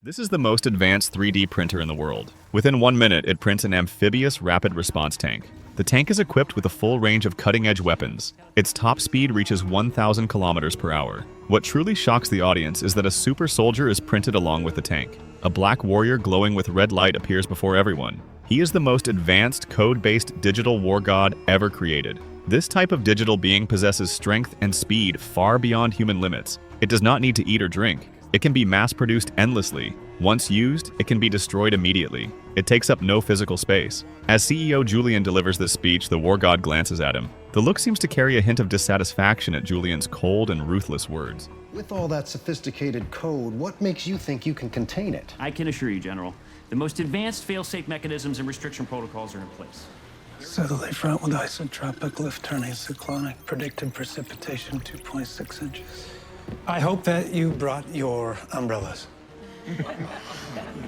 This is the most advanced 3D printer in the world. Within 1 minute, it prints an amphibious rapid response tank. The tank is equipped with a full range of cutting-edge weapons. Its top speed reaches 1,000 kilometers per hour. What truly shocks the audience is that a super soldier is printed along with the tank. A black warrior glowing with red light appears before everyone. He is the most advanced code-based digital war god ever created. This type of digital being possesses strength and speed far beyond human limits. It does not need to eat or drink. It can be mass-produced endlessly. Once used, it can be destroyed immediately. It takes up no physical space. As CEO Julian delivers this speech, the war god glances at him. The look seems to carry a hint of dissatisfaction at Julian's cold and ruthless words. With all that sophisticated code, what makes you think you can contain it? I can assure you, General, the most advanced fail-safe mechanisms and restriction protocols are in place. Southerly front with isotropic lift turning cyclonic. Predicted precipitation 2.6 inches. I hope that you brought your umbrellas.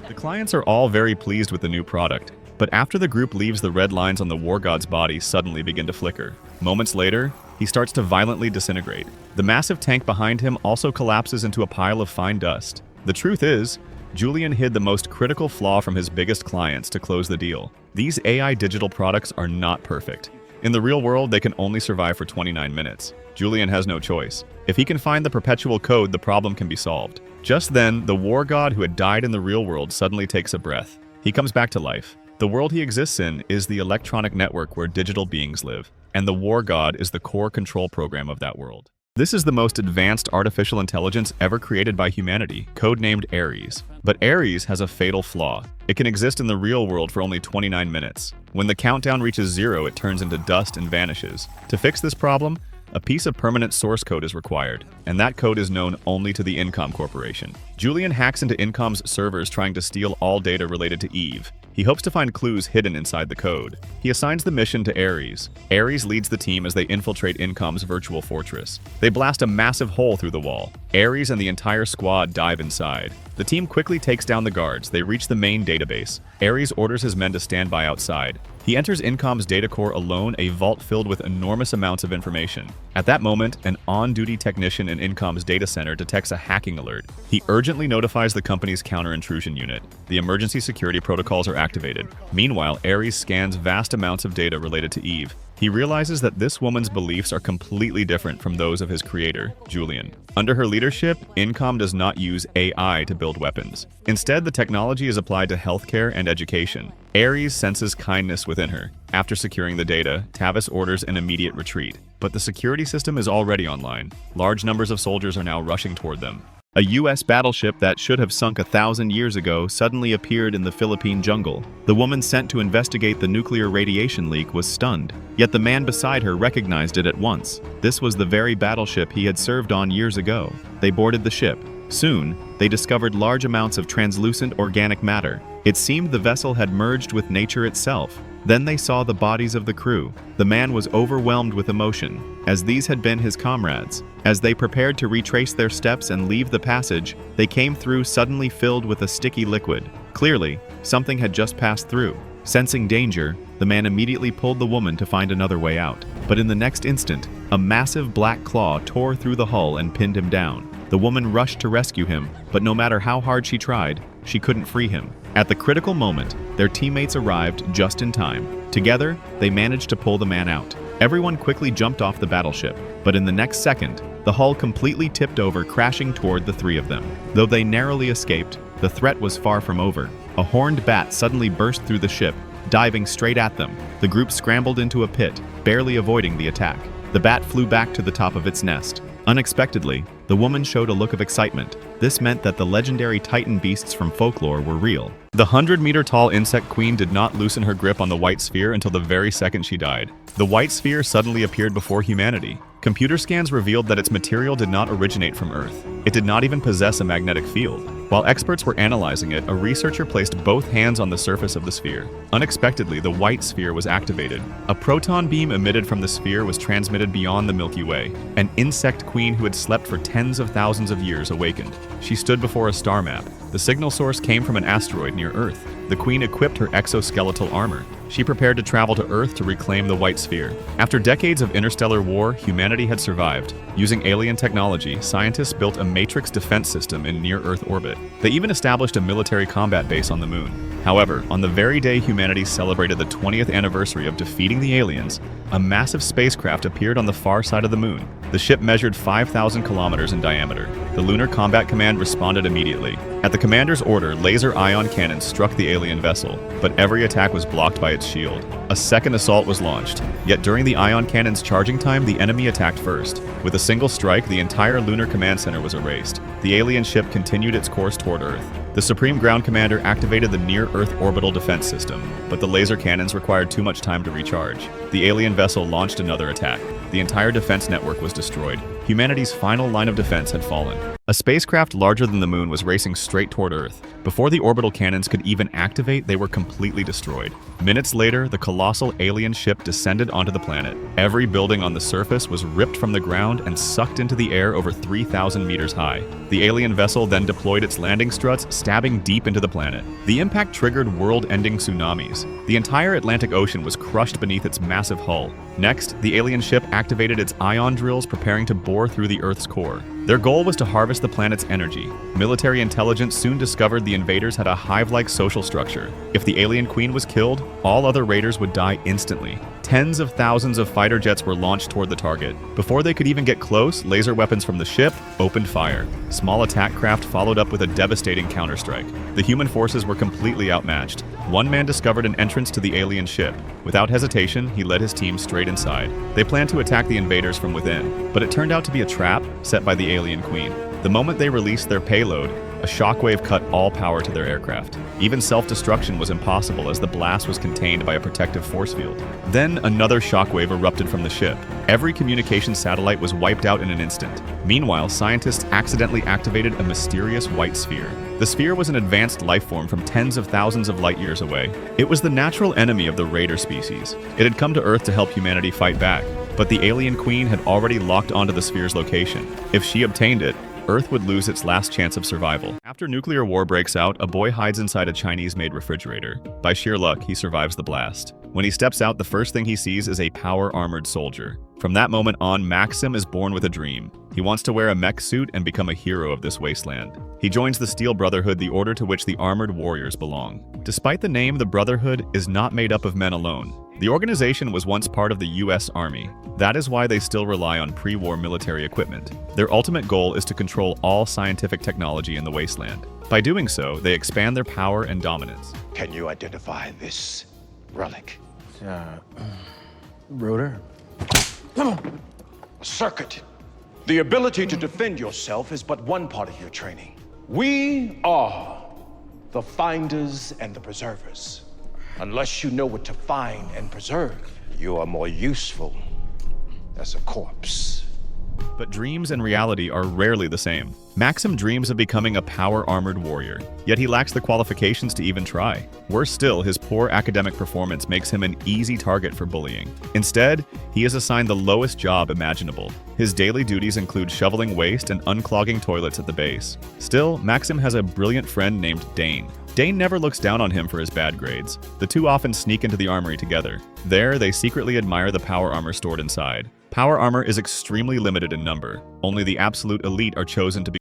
The clients are all very pleased with the new product, but after the group leaves, the red lines on the war god's body suddenly begin to flicker. Moments later, he starts to violently disintegrate. The massive tank behind him also collapses into a pile of fine dust. The truth is, Julian hid the most critical flaw from his biggest clients to close the deal. These AI digital products are not perfect. In the real world, they can only survive for 29 minutes. Julian has no choice. If he can find the perpetual code, the problem can be solved. Just then, the war god who had died in the real world suddenly takes a breath. He comes back to life. The world he exists in is the electronic network where digital beings live, and the war god is the core control program of that world. This is the most advanced artificial intelligence ever created by humanity, codenamed Ares. But Ares has a fatal flaw. It can exist in the real world for only 29 minutes. When the countdown reaches 0, it turns into dust and vanishes. To fix this problem, a piece of permanent source code is required, and that code is known only to the Incom Corporation. Julian hacks into Incom's servers trying to steal all data related to Eve. He hopes to find clues hidden inside the code. He assigns the mission to Ares. Ares leads the team as they infiltrate Incom's virtual fortress. They blast a massive hole through the wall. Ares and the entire squad dive inside. The team quickly takes down the guards. They reach the main database. Ares orders his men to stand by outside. He enters Incom's data core alone, a vault filled with enormous amounts of information. At that moment, an on-duty technician in Incom's data center detects a hacking alert. He urgently notifies the company's counter-intrusion unit. The emergency security protocols are activated. Meanwhile, Ares scans vast amounts of data related to Eve. He realizes that this woman's beliefs are completely different from those of his creator, Julian. Under her leadership, Incom does not use AI to build weapons. Instead, the technology is applied to healthcare and education. Ares senses kindness within her. After securing the data, Tavis orders an immediate retreat. But the security system is already online. Large numbers of soldiers are now rushing toward them. A U.S. battleship that should have sunk 1,000 years ago suddenly appeared in the Philippine jungle. The woman sent to investigate the nuclear radiation leak was stunned, yet the man beside her recognized it at once. This was the very battleship he had served on years ago. They boarded the ship. Soon, they discovered large amounts of translucent organic matter. It seemed the vessel had merged with nature itself. Then they saw the bodies of the crew. The man was overwhelmed with emotion, as these had been his comrades. As they prepared to retrace their steps and leave the passage, they came through suddenly filled with a sticky liquid. Clearly, something had just passed through. Sensing danger, the man immediately pulled the woman to find another way out. But in the next instant, a massive black claw tore through the hull and pinned him down. The woman rushed to rescue him, but no matter how hard she tried, she couldn't free him. At the critical moment, their teammates arrived just in time. Together, they managed to pull the man out. Everyone quickly jumped off the battleship, but in the next second, the hull completely tipped over, crashing toward the three of them. Though they narrowly escaped, the threat was far from over. A horned bat suddenly burst through the ship, diving straight at them. The group scrambled into a pit, barely avoiding the attack. The bat flew back to the top of its nest. Unexpectedly, the woman showed a look of excitement. This meant that the legendary Titan beasts from folklore were real. The 100-meter-tall insect queen did not loosen her grip on the white sphere until the very second she died. The white sphere suddenly appeared before humanity. Computer scans revealed that its material did not originate from Earth. It did not even possess a magnetic field. While experts were analyzing it, a researcher placed both hands on the surface of the sphere. Unexpectedly, the white sphere was activated. A proton beam emitted from the sphere was transmitted beyond the Milky Way. An insect queen who had slept for tens of thousands of years awakened. She stood before a star map. The signal source came from an asteroid near Earth. The queen equipped her exoskeletal armor. she prepared to travel to Earth to reclaim the White Sphere. After decades of interstellar war, humanity had survived. Using alien technology, scientists built a matrix defense system in near-Earth orbit. They even established a military combat base on the moon. However, on the very day humanity celebrated the 20th anniversary of defeating the aliens, a massive spacecraft appeared on the far side of the moon. The ship measured 5,000 kilometers in diameter. The Lunar Combat Command responded immediately. At the commander's order, laser ion cannons struck the alien vessel, but every attack was blocked by its shield. A second assault was launched, yet during the ion cannon's charging time, the enemy attacked first. With a single strike, the entire Lunar Command Center was erased. The alien ship continued its course toward Earth. The Supreme Ground Commander activated the near-Earth orbital defense system, but the laser cannons required too much time to recharge. The alien vessel launched another attack. The entire defense network was destroyed. Humanity's final line of defense had fallen. A spacecraft larger than the moon was racing straight toward Earth. Before the orbital cannons could even activate, they were completely destroyed. Minutes later, the colossal alien ship descended onto the planet. Every building on the surface was ripped from the ground and sucked into the air over 3,000 meters high. The alien vessel then deployed its landing struts, stabbing deep into the planet. The impact triggered world-ending tsunamis. The entire Atlantic Ocean was crushed beneath its massive hull. Next, the alien ship activated its ion drills, preparing to bore through the Earth's core. Their goal was to harvest the planet's energy. Military intelligence soon discovered the invaders had a hive-like social structure. If the alien queen was killed, all other raiders would die instantly. Tens of thousands of fighter jets were launched toward the target. Before they could even get close, laser weapons from the ship opened fire. Small attack craft followed up with a devastating counterstrike. The human forces were completely outmatched. One man discovered an entrance to the alien ship. Without hesitation, he led his team straight inside. They planned to attack the invaders from within, but it turned out to be a trap set by the alien queen. The moment they released their payload, a shockwave cut all power to their aircraft. Even self-destruction was impossible as the blast was contained by a protective force field. Then another shockwave erupted from the ship. Every communication satellite was wiped out in an instant. Meanwhile, scientists accidentally activated a mysterious white sphere. The sphere was an advanced life form from tens of thousands of light years away. It was the natural enemy of the Raider species. It had come to Earth to help humanity fight back, but the alien queen had already locked onto the sphere's location. If she obtained it, Earth would lose its last chance of survival. After nuclear war breaks out, a boy hides inside a Chinese-made refrigerator. By sheer luck, he survives the blast. When he steps out, the first thing he sees is a power-armored soldier. From that moment on, Maxim is born with a dream. He wants to wear a mech suit and become a hero of this wasteland. He joins the Steel Brotherhood, the order to which the armored warriors belong. Despite the name, the Brotherhood is not made up of men alone. The organization was once part of the US Army. That is why they still rely on pre-war military equipment. Their ultimate goal is to control all scientific technology in the wasteland. By doing so, they expand their power and dominance. Can you identify this relic? Rotor? A circuit. The ability to defend yourself is but one part of your training. We are the finders and the preservers. Unless you know what to find and preserve, you are more useful as a corpse. But dreams and reality are rarely the same. Maxim dreams of becoming a power-armored warrior, yet he lacks the qualifications to even try. Worse still, his poor academic performance makes him an easy target for bullying. Instead, he is assigned the lowest job imaginable. His daily duties include shoveling waste and unclogging toilets at the base. Still, Maxim has a brilliant friend named Dane. Dane never looks down on him for his bad grades. The two often sneak into the armory together. There, they secretly admire the power armor stored inside. Power armor is extremely limited in number. Only the absolute elite are chosen to be